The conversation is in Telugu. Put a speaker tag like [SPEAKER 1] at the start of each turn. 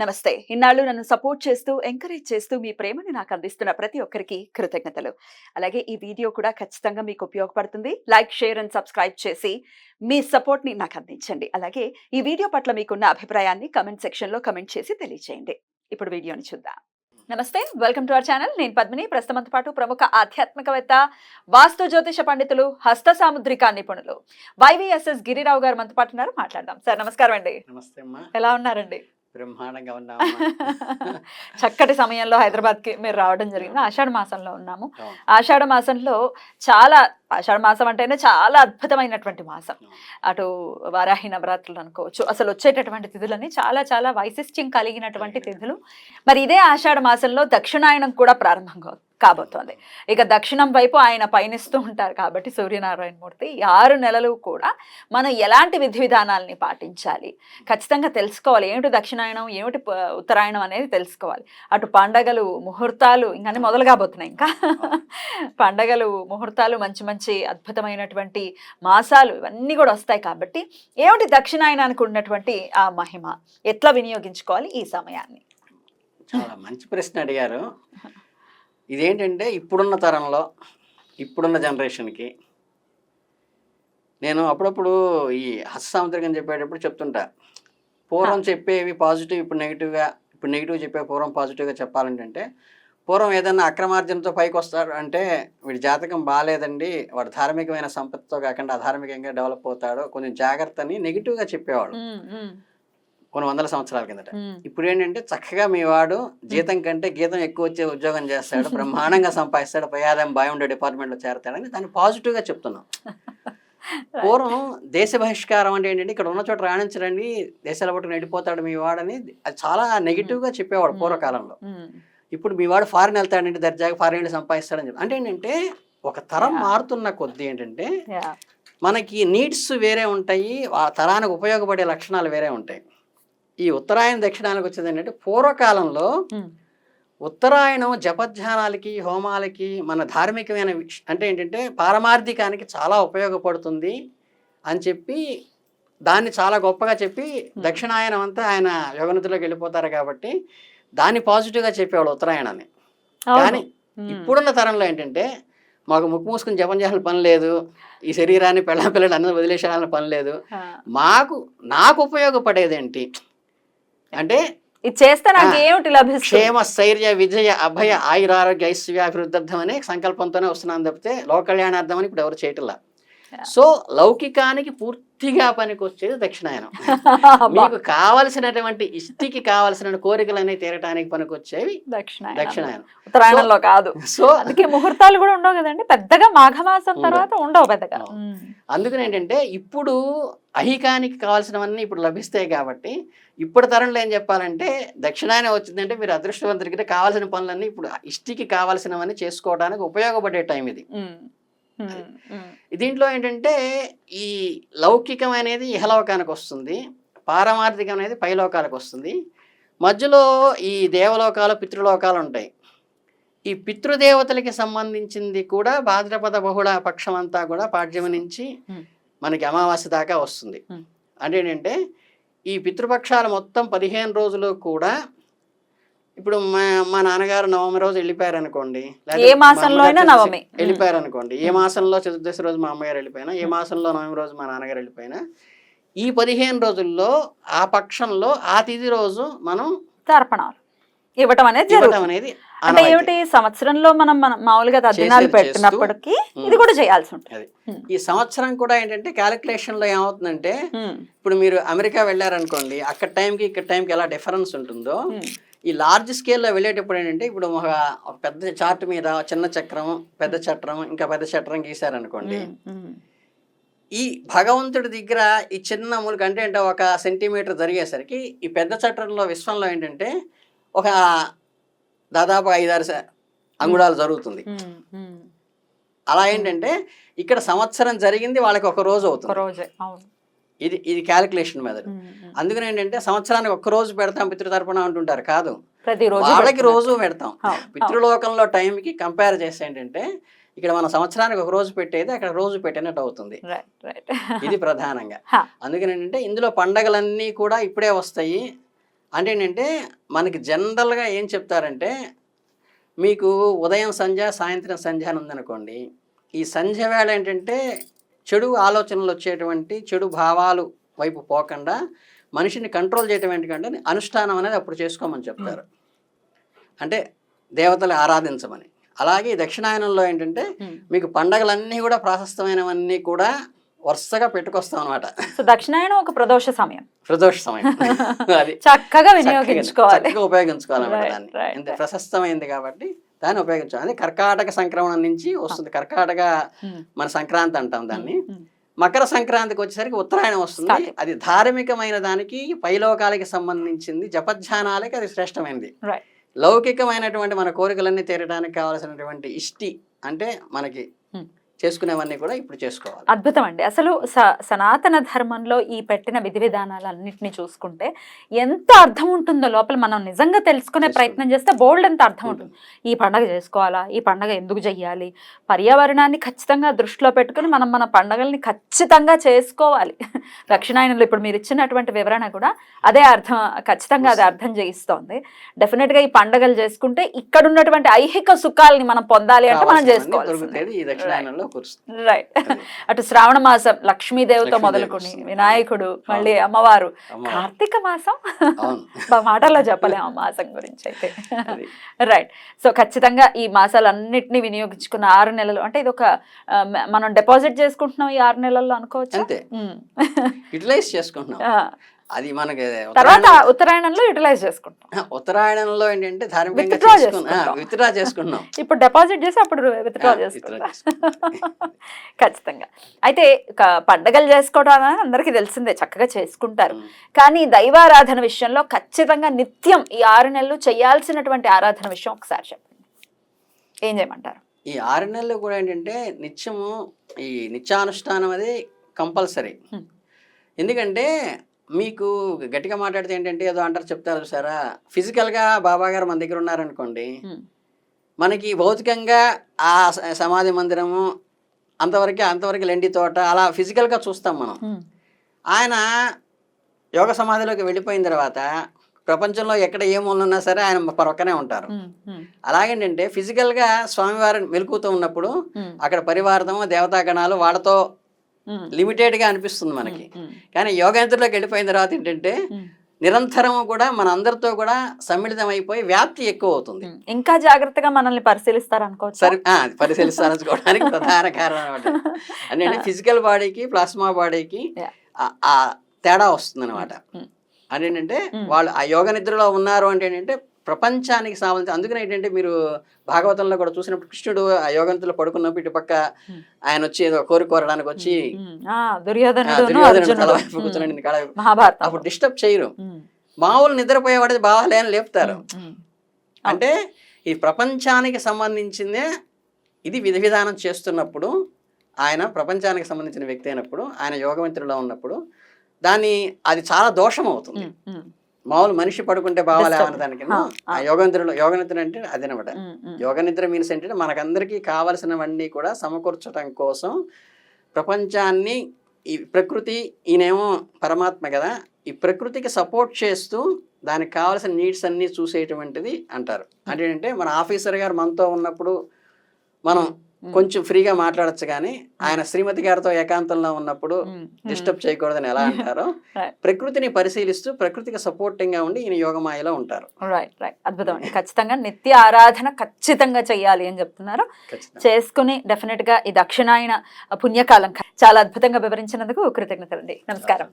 [SPEAKER 1] నమస్తే. ఇన్నాళ్ళు నన్ను సపోర్ట్ చేస్తూ, ఎంకరేజ్ చేస్తూ మీ ప్రేమని నాకు అందిస్తున్న ప్రతి ఒక్కరికి కృతజ్ఞతలు. అలాగే ఈ వీడియో కూడా ఖచ్చితంగా మీకు ఉపయోగపడుతుంది. లైక్, షేర్ అండ్ సబ్స్క్రైబ్ చేసి మీ సపోర్ట్‌ని నాకు అందించండి. అలాగే ఈ వీడియో పట్ల మీకున్న అభిప్రాయాన్ని కామెంట్ సెక్షన్‌లో కామెంట్ చేసి తెలియజేయండి. ఇప్పుడు వీడియోని చూద్దాం. నమస్తే. Welcome to our channel. నేను పద్మిని. ప్రస్తుతంతో పాటు ప్రముఖ ఆధ్యాత్మికవేత్త, వాస్తు జ్యోతిష పండితులు, హస్త సాముద్రిక నిపుణులు వైవీఎస్ఎస్ గిరిరావు గారు మనతో పాటు ఉన్నారు. మాట్లాడదాం. సార్ నమస్కారం అండి.
[SPEAKER 2] నమస్తే అమ్మా.
[SPEAKER 1] ఎలా ఉన్నారండి?
[SPEAKER 2] బ్రహ్మాండంగా ఉన్నామమ్మా.
[SPEAKER 1] చక్కటి సమయంలో హైదరాబాద్కి మీరు రావడం జరిగింది. ఆషాఢ మాసంలో ఉన్నాము.
[SPEAKER 2] అవును.
[SPEAKER 1] ఆషాఢ మాసంలో చాలా ఆషాఢ మాసం అంటేనే చాలా అద్భుతమైనటువంటి మాసం. అటు వారాహి నవరాత్రులు అనుకోవచ్చు. అసలు వచ్చేటటువంటి తిథులన్నీ చాలా చాలా వైశిష్ట్యం కలిగినటువంటి తిథులు. మరి ఇదే ఆషాఢ మాసంలో దక్షిణాయనం కూడా ప్రారంభం కాబోతోంది. ఇక దక్షిణం వైపు ఆయన పయనిస్తూ ఉంటారు కాబట్టి సూర్యనారాయణ మూర్తి 6 నెలలు కూడా మనం ఎలాంటి విధి విధానాలని పాటించాలి, ఖచ్చితంగా తెలుసుకోవాలి. ఏమిటి దక్షిణాయనం, ఏమిటి ఉత్తరాయణం అనేది తెలుసుకోవాలి. అటు పండగలు, ముహూర్తాలు ఇంకా మొదలు కాబోతున్నాయి. ఇంకా పండగలు, ముహూర్తాలు, మంచి మంచి అద్భుతమైనటువంటి మాసాలు ఇవన్నీ కూడా వస్తాయి. కాబట్టి ఏమిటి దక్షిణాయనానికి ఉన్నటువంటి ఆ మహిమ, ఎట్లా వినియోగించుకోవాలి ఈ సమయాన్ని?
[SPEAKER 2] చాలా మంచి ప్రశ్న అడిగారు. ఇదేంటంటే ఇప్పుడున్న తరంలో, ఇప్పుడున్న జనరేషన్కి నేను అప్పుడప్పుడు ఈ హస్తసాముద్రికం చెప్పేటప్పుడు చెప్తుంటా. పూర్వం చెప్పేవి పాజిటివ్, ఇప్పుడు నెగిటివ్గా, ఇప్పుడు నెగిటివ్ చెప్పే పూర్వం పాజిటివ్గా చెప్పాలంటే, పూర్వం ఏదన్నా అక్రమార్జనతో పైకి వస్తాడు అంటే వీడి జాతకం బాగాలేదండి, వాడు ధార్మికమైన సంపత్తితో కాకుండా అధార్మికంగా డెవలప్ అవుతాడు, కొంచెం జాగ్రత్త అని నెగిటివ్గా చెప్పేవాడు కొన్ని వందల సంవత్సరాల కిందట. ఇప్పుడు ఏంటంటే చక్కగా మీ వాడు జీతం కంటే గీతం ఎక్కువ వచ్చే ఉద్యోగం చేస్తాడు, బ్రహ్మాండంగా సంపాదిస్తాడు, పయాదం బాగుండే డిపార్ట్మెంట్లో చేరతాడని దాన్ని పాజిటివ్గా చెప్తున్నాం. పూర్వం దేశ బహిష్కారం అంటే ఏంటంటే ఇక్కడ ఉన్న చోట రాణించడండి, దేశాల పట్టుకుని వెళ్ళిపోతాడు మీ వాడని అది చాలా నెగిటివ్గా చెప్పేవాడు పూర్వకాలంలో. ఇప్పుడు మీ వాడు ఫారిన్ వెళ్తాడంటే దర్జాగా ఫారిన్ వెళ్ళి సంపాదిస్తాడని చెప్పి అంటే ఏంటంటే ఒక తరం మారుతున్న కొద్దీ ఏంటంటే మనకి నీడ్స్ వేరే ఉంటాయి, ఆ తరానికి ఉపయోగపడే లక్షణాలు వేరే ఉంటాయి. ఈ ఉత్తరాయణ దక్షిణానికి వచ్చేది ఏంటంటే పూర్వకాలంలో ఉత్తరాయణం జపధ్యానాలకి, హోమాలకి, మన ధార్మికమైన అంటే ఏంటంటే పారమార్థికానికి చాలా ఉపయోగపడుతుంది అని చెప్పి దాన్ని చాలా గొప్పగా చెప్పి దక్షిణాయనం అంతా ఆయన యోగనిధిలోకి వెళ్ళిపోతారు కాబట్టి దాన్ని పాజిటివ్గా చెప్పేవాళ్ళు ఉత్తరాయణాన్ని. కానీ ఇప్పుడున్న తరంలో ఏంటంటే మాకు ముక్కు మూసుకుని జపం చేయాలని పని లేదు, ఈ శరీరాన్ని పిల్లలు అన్నది వదిలేసేయాలని పని లేదు, నాకు ఉపయోగపడేదేంటి అంటే
[SPEAKER 1] ఇది చేస్తే నాకు ఏమిటి లభిస్తుంది,
[SPEAKER 2] క్షేమ, స్థైర్య, విజయ, అభయ, ఆయురారోగ్య, ఐశ్వర్యాభివృద్ధార్థం అనే సంకల్పంతోనే వస్తున్నాను తప్పితే లోక కళ్యాణార్థం అని ఇప్పుడు ఎవరు చేయటంలా. సో లౌకికానికి పూర్తిగా పనికొచ్చేది దక్షిణాయనం. మీకు కావలసినటువంటి ఇష్టికి కావలసిన కోరికలన్నీ తీరటానికి పనికొచ్చేవి దక్షిణాయనం.
[SPEAKER 1] ఉత్తరాయణంలో కాదు. సో అందుకే ముహూర్తాలు కూడా ఉండవు కదండి పెద్దగా, మాఘమాసం తర్వాత ఉండవు పెద్దగా.
[SPEAKER 2] అందుకని ఏంటంటే ఇప్పుడు అహికానికి కావాల్సినవన్నీ ఇప్పుడు లభిస్తాయి కాబట్టి ఇప్పుడు తరంలో ఏం చెప్పాలంటే దక్షిణాయనం వచ్చిందంటే మీరు అదృష్టవంతుడికి కావాల్సిన పనులన్నీ ఇప్పుడు ఇష్టికి కావాల్సినవన్నీ చేసుకోవడానికి ఉపయోగపడే టైం ఇది. దీంట్లో ఏంటంటే ఈ లౌకికం అనేది ఇహలోకానికి వస్తుంది, పారమార్థికం అనేది పైలోకాలకు వస్తుంది, మధ్యలో ఈ దేవలోకాలు, పితృలోకాలు ఉంటాయి. ఈ పితృదేవతలకి సంబంధించింది కూడా భాద్రపద బహుళ పక్షం అంతా కూడా పాడ్యమి నుంచి మనకి అమావాస్య దాకా వస్తుంది. అంటే ఏంటంటే ఈ పితృపక్షాలు మొత్తం 15 రోజులు కూడా ఇప్పుడు మా నాన్నగారు నవమి రోజు వెళ్ళిపోయారు అనుకోండి, వెళ్ళిపోయారు అనుకోండి, ఏ మాసంలో చతుర్దశి రోజు మా అమ్మగారు వెళ్ళిపోయినా, ఏ మాసంలో నవమి రోజు మా నాన్నగారు వెళ్ళిపోయినా, ఈ 15 రోజుల్లో ఆ పక్షంలో ఆ తిథి రోజు మనం
[SPEAKER 1] తర్పణాలు ఇవ్వటం అనేది అంటే ఏమిటి సంవత్సరంలో మనం మామూలుగా తద్దినాలు పెట్టినప్పటికీ ఇది కూడా చేయాల్సి ఉంటుంది.
[SPEAKER 2] ఈ సంవత్సరం కూడా ఏంటంటే క్యాలిక్యులేషన్ లో ఏమవుతుందంటే ఇప్పుడు మీరు అమెరికా వెళ్ళారనుకోండి, అక్కడ టైంకి ఇక్కడ టైంకి ఎలా డిఫరెన్స్ ఉంటుందో ఈ లార్జ్ స్కేల్లో వెళ్ళేటప్పుడు ఏంటంటే ఇప్పుడు ఒక పెద్ద చార్ట్ మీద చిన్న చక్రం, పెద్ద చట్రం, ఇంకా పెద్ద చట్రం గీసారనుకోండి, ఈ భగవంతుడి దగ్గర ఈ చిన్న మూలకి అంటే ఒక సెంటీమీటర్ జరిగేసరికి ఈ పెద్ద చట్రంలో విశ్వంలో ఏంటంటే ఒక దాదాపు 5-6 అంగుళాలు జరుగుతుంది. అలా ఏంటంటే ఇక్కడ సంవత్సరం జరిగింది వాళ్ళకి ఒక రోజు అవుతుంది. ఇది క్యాలిక్యులేషన్ మెథడ్. అందుకని ఏంటంటే సంవత్సరానికి ఒక్క రోజు పెడతాం పితృతర్పణ అంటుంటారు, కాదు వాళ్ళకి రోజు పెడతాం. పితృలోకంలో టైంకి కంపేర్ చేస్తే ఏంటంటే ఇక్కడ మన సంవత్సరానికి ఒక రోజు పెట్టేది అక్కడ రోజు పెట్టినట్టు అవుతుంది. ఇది ప్రధానంగా. అందుకని ఏంటంటే ఇందులో పండగలన్నీ కూడా ఇప్పుడే వస్తాయి, అంటే ఏంటంటే మనకి జనరల్గా ఏం చెప్తారంటే మీకు ఉదయం సంధ్య సాయంత్రం సంధ్య అని ఉందనుకోండి, ఈ సంధ్య వేళ ఏంటంటే చెడు ఆలోచనలు వచ్చేటువంటి చెడు భావాలు వైపు పోకుండా మనిషిని కంట్రోల్ చేయటం ఏంటంటే అనుష్ఠానం అనేది అప్పుడు చేసుకోమని చెప్తారు, అంటే దేవతలు ఆరాధించమని. అలాగే ఈ దక్షిణాయనంలో ఏంటంటే మీకు పండగలన్నీ కూడా ప్రాశస్తమైనవన్నీ కూడా వరుసగా పెట్టుకొస్తాం అనమాట.
[SPEAKER 1] సో దక్షిణాయనం ఒక ప్రదోష సమయం,
[SPEAKER 2] అది
[SPEAKER 1] చక్కగా వినియోగించుకోవాలి,
[SPEAKER 2] చక్కగా ఉపయోగించుకోవాలన్నమాట. దాన్ని ఎంత ప్రశస్తమైంది కాబట్టి దాన్ని ఉపయోగించాలి. అదే కర్కాటక సంక్రమణం నుంచి వస్తుంది. కర్కాటక మన సంక్రాంతి అంటాం దాన్ని. మకర సంక్రాంతికి వచ్చేసరికి ఉత్తరాయణం వస్తుంది. అది ధార్మికమైన దానికి పైలోకాలకి సంబంధించింది, జపధ్యానాలకి అది శ్రేష్టమైనది. లౌకికమైనటువంటి మన కోరికలన్నీ తీరడానికి కావాల్సినటువంటి ఇష్టి అంటే మనకి చేసుకునేవన్నీ కూడా ఇప్పుడు చేసుకోవాలి.
[SPEAKER 1] అద్భుతం అండి. అసలు సనాతన ధర్మంలో ఈ పెట్టిన విధి విధానాలన్నింటినీ చూసుకుంటే ఎంత అర్థం ఉంటుందో లోపల మనం నిజంగా తెలుసుకునే ప్రయత్నం చేస్తే బోల్డ్ ఎంత అర్థం ఉంటుంది. ఈ పండగ చేసుకోవాలా, ఈ పండగ ఎందుకు చెయ్యాలి, పర్యావరణాన్ని ఖచ్చితంగా దృష్టిలో పెట్టుకుని మనం మన పండగల్ని ఖచ్చితంగా చేసుకోవాలి. దక్షిణాయనంలో ఇప్పుడు మీరు ఇచ్చినటువంటి వివరణ కూడా అదే అర్థం, ఖచ్చితంగా అదే అర్థం చేయిస్తోంది. డెఫినెట్ గా ఈ పండగలు చేసుకుంటే ఇక్కడ ఉన్నటువంటి ఐహిక సుఖాలని మనం పొందాలి అంటే మనం చేసుకోవాలి. రైట్. అటు శ్రావణ మాసం లక్ష్మీదేవితో మొదలుకొని వినాయకుడు, మళ్ళీ అమ్మవారు, కార్తీక మాసం మాటల్లో చెప్పలేము ఆ మాసం గురించి అయితే. రైట్. సో ఖచ్చితంగా ఈ మాసాలన్నిటినీ వినియోగించుకున్న 6 నెలలు అంటే ఇది ఒక మనం డిపాజిట్ చేసుకుంటున్నాం ఈ 6 నెలల్లో అనుకోవచ్చు.
[SPEAKER 2] యూటిలైజ్ చేసుకుంటున్నాం. అది మనకి
[SPEAKER 1] తర్వాత ఉత్తరాయణంలో యూటిలైజ్ చేసుకుంటాం.
[SPEAKER 2] ఉత్తరాయణంలో ఏంటంటే ధార్మికంగా విత్డ్రా చేసుకుంటున్నాం.
[SPEAKER 1] ఇప్పుడు డిపాజిట్ చేసి అప్పుడు విత్డ్రా చేసుకుంటాం. ఖచ్చితంగా. అయితే పండగలు చేసుకోవడం అందరికీ తెలిసిందే, చక్కగా చేసుకుంటారు. కానీ దైవారాధన విషయంలో ఖచ్చితంగా నిత్యం ఈ 6 నెలలు చేయాల్సినటువంటి ఆరాధన విషయం ఒకసారి చెప్పండి, ఏం చేయమంటారు?
[SPEAKER 2] ఈ 6 నెలలు కూడా ఏంటంటే నిత్యము ఈ నిత్యానుష్ఠానం అది కంపల్సరీ. ఎందుకంటే మీకు గట్టిగా మాట్లాడితే ఏంటంటే ఏదో అంటారు, చెప్తారు చూసారా, ఫిజికల్గా బాబా గారు మన దగ్గర ఉన్నారనుకోండి, మనకి భౌతికంగా ఆ సమాధి మందిరము అంతవరకు లెండి తోట అలా ఫిజికల్గా చూస్తాం మనం. ఆయన యోగ సమాధిలోకి వెళ్ళిపోయిన తర్వాత ప్రపంచంలో ఎక్కడ ఏ మూలన ఉన్నా సరే ఆయన పక్కనే ఉంటారు. అలాగేంటంటే ఫిజికల్గా స్వామివారిని వెలుకుతూ ఉన్నప్పుడు అక్కడ పరివారము దేవతాగణాలు వాళ్ళతో లిమిటెడ్ గా అనిపిస్తుంది మనకి. కానీ యోగేంద్రలోకి వెళ్ళిపోయిన తర్వాత ఏంటంటే నిరంతరం కూడా మన అందరితో కూడా సమ్మిళితం అయిపోయి వ్యాప్తి ఎక్కువ అవుతుంది.
[SPEAKER 1] ఇంకా జాగ్రత్తగా మనల్ని పరిశీలిస్తారు అనుకోవచ్చు.
[SPEAKER 2] పరిశీలిస్తారనుకోవడానికి ప్రధాన కారణం అనమాట. అంటే ఫిజికల్ బాడీకి ప్లాస్మా బాడీకి ఆ తేడా వస్తుంది అనమాట. అదేంటంటే వాళ్ళు ఆ యోగ నిద్రలో ఉన్నారు అంటే ఏంటంటే ప్రపంచానికి సంబంధించి. అందుకని ఏంటంటే మీరు భాగవతంలో కూడా చూసినప్పుడు కృష్ణుడు ఆ యోగంతులో పడుకున్నప్పుడు ఇటు పక్క ఆయన వచ్చి ఏదో కోరడానికి వచ్చి అప్పుడు డిస్టర్బ్ చేయరు. మామూలు నిద్రపోయేవాడి బావాలే అని లేపుతారు. అంటే ఈ ప్రపంచానికి సంబంధించిందే ఇది విధి విధానం చేస్తున్నప్పుడు ఆయన ప్రపంచానికి సంబంధించిన వ్యక్తి అయినప్పుడు ఆయన యోగమిత్రులో ఉన్నప్పుడు అది చాలా దోషం అవుతుంది. మామూలు మనిషి పడుకుంటే బావాలేమన్న దానికి ఆ యోగనిద్ర అంటే అదేనమాట. యోగనిద్ర మీన్స్ ఏంటంటే మనకందరికీ కావలసినవన్నీ కూడా సమకూర్చడం కోసం ప్రపంచాన్ని, ఈ ప్రకృతి, ఈయనేమో పరమాత్మ కదా, ఈ ప్రకృతికి సపోర్ట్ చేస్తూ దానికి కావాల్సిన నీడ్స్ అన్నీ చూసేటువంటిది అంటారు. అంటే ఏంటంటే మన ఆఫీసర్ గారు మనతో ఉన్నప్పుడు మనం కొంచెం ఫ్రీగా మాట్లాడచ్చు, కానీ ఆయన శ్రీమతి గారితో ఏకాంతంలో ఉన్నప్పుడు డిస్టర్బ్ చేయకూడదని ఎలా అంటారో, ప్రకృతిని పరిశీలిస్తూ ప్రకృతికి సపోర్టింగ్ గా ఉండి ఈయన యోగమాయలో ఉంటారు.
[SPEAKER 1] Right right. అద్భుతం అండి. ఖచ్చితంగా నిత్య ఆరాధన ఖచ్చితంగా చెయ్యాలి అని చెప్తున్నారు. చేసుకుని డెఫినెట్ గా ఈ దక్షిణాయన పుణ్యకాలం చాలా అద్భుతంగా వివరించినందుకు కృతజ్ఞతలండి. నమస్కారం.